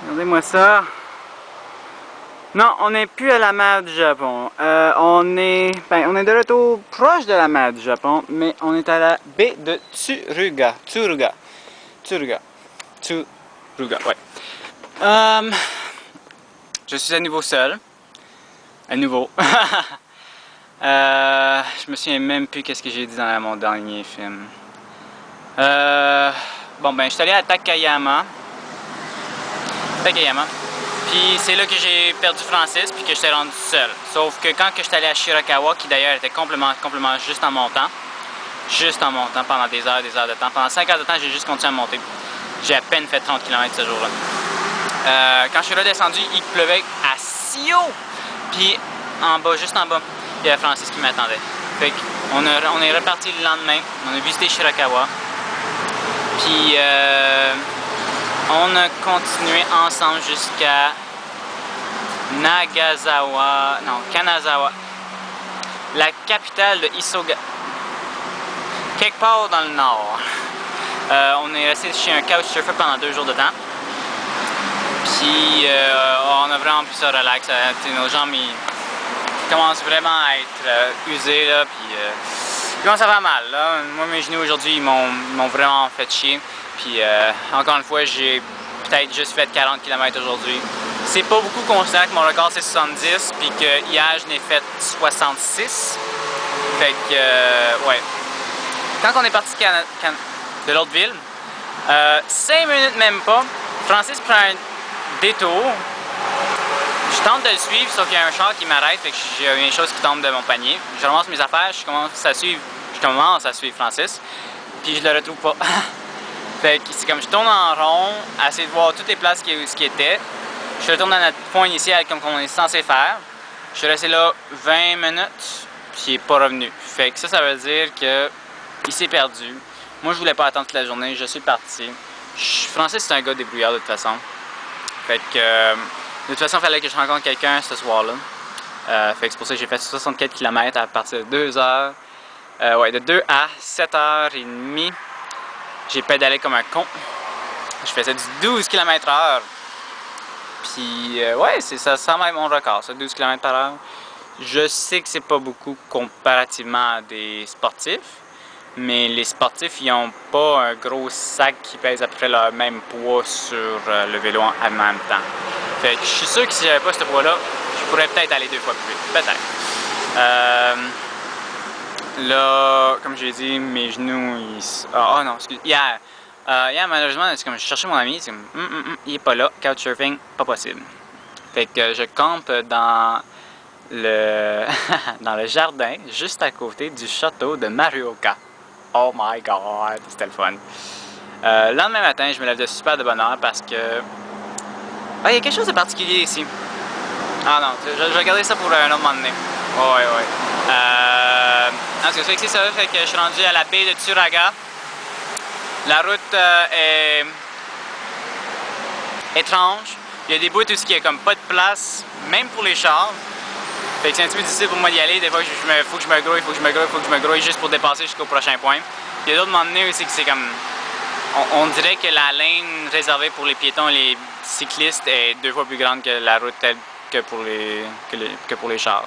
Regardez-moi ça. Non, on n'est plus à la mer du Japon. On est de retour proche de la mer du Japon, mais on est à la baie de Tsuruga. Tsuruga, ouais. Je suis à nouveau seul. À nouveau. Je me souviens même plus qu'est-ce que j'ai dit dans mon dernier film. Bon ben, je suis allé à Takayama. Puis c'est là que j'ai perdu Francis, puis que j'étais rendu seul. Sauf que quand je suis allé à Shirakawa, qui d'ailleurs était complètement juste en montant pendant des heures de temps. Pendant 5 heures de temps, j'ai juste continué à monter. J'ai à peine fait 30 km ce jour-là. Quand je suis redescendu, il pleuvait à si haut! Puis juste en bas, il y avait Francis qui m'attendait. Fait qu'on est reparti le lendemain, on a visité Shirakawa. Puis on a continué ensemble jusqu'à Kanazawa, la capitale de Isoga, quelque part dans le nord. On est resté chez un couchsurfer pendant 2 jours de temps. Puis on a vraiment pris ça relax. Nos jambes ils commencent vraiment à être usées là, puis ils commencent à faire mal. Là. Moi mes genoux aujourd'hui ils m'ont vraiment fait chier. Puis encore une fois j'ai peut-être juste fait 40 km aujourd'hui. C'est pas beaucoup considérant que mon record c'est 70 puis que hier je n'ai fait 66. Fait que ouais. Quand on est parti de l'autre ville, 5 minutes même pas, Francis prend un détour. Je tente de le suivre, sauf qu'il y a un char qui m'arrête, fait que j'ai une chose qui tombe de mon panier. Je ramasse mes affaires, je commence à suivre Francis, puis je le retrouve pas. Fait que c'est comme je tourne en rond, à essayer de voir toutes les places où ce qui était. Je retourne à notre point initial comme on est censé faire. Je suis resté là 20 minutes, puis il n'est pas revenu. Fait que ça veut dire qu'il s'est perdu. Moi, je voulais pas attendre toute la journée, je suis parti. Francis, c'est un gars débrouillard de toute façon. Fait que de toute façon, il fallait que je rencontre quelqu'un ce soir-là. Fait que c'est pour ça que j'ai fait 64 km à partir de 2 heures. Ouais, de 2 à 7h30. J'ai pédalé comme un con. Je faisais du 12 km/h. Puis ouais, c'est ça semble être mon record, ça, 12 km/h. Je sais que c'est pas beaucoup comparativement à des sportifs. Mais les sportifs, ils n'ont pas un gros sac qui pèse à peu près le même poids sur le vélo en même temps. Fait que je suis sûr que si j'avais pas ce poids-là, je pourrais peut-être aller 2 fois plus vite. Peut-être. Là, comme j'ai dit, mes genoux, oh non, excuse. Hier, malheureusement, c'est comme je cherchais mon ami, c'est comme, il est pas là, couchsurfing, pas possible. Fait que je campe dans le jardin, juste à côté du château de Marioka. Oh my god, c'était le fun. Le lendemain matin, je me lève de super de bonne heure parce que... Ah, il y a quelque chose de particulier ici. Ah non, je vais regarder ça pour un autre moment donné. Ouais. En tout cas, c'est ça, fait que je suis rendu à la baie de Tsuruga. La route est étrange. Il y a des bouts où il n'y a comme pas de place, même pour les chars. Fait que c'est un petit peu difficile pour moi d'y aller. Des fois, faut que je me grouille juste pour dépasser jusqu'au prochain point. Il y a d'autres moments donné aussi que c'est comme... On dirait que la laine réservée pour les piétons et les cyclistes est 2 fois plus grande que la route telle que pour les chars.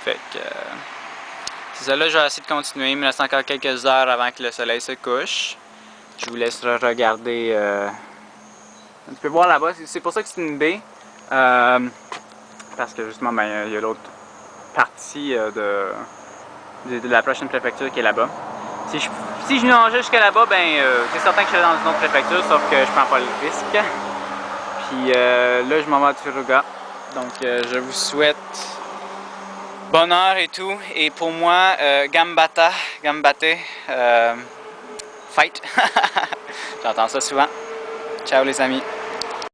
Fait que... c'est ça, là, je vais essayer de continuer. Il me reste encore quelques heures avant que le soleil se couche. Je vous laisse regarder... Tu peux voir là-bas, c'est pour ça que c'est une baie. Parce que justement, ben, il y a l'autre partie de la prochaine préfecture qui est là-bas. Si je nageais jusqu'à là-bas, ben c'est certain que je serais dans une autre préfecture, sauf que je prends pas le risque. Puis là, je m'en vais à Tsuruga. Donc je vous souhaite bonheur et tout. Et pour moi, gambate, fight. J'entends ça souvent. Ciao les amis.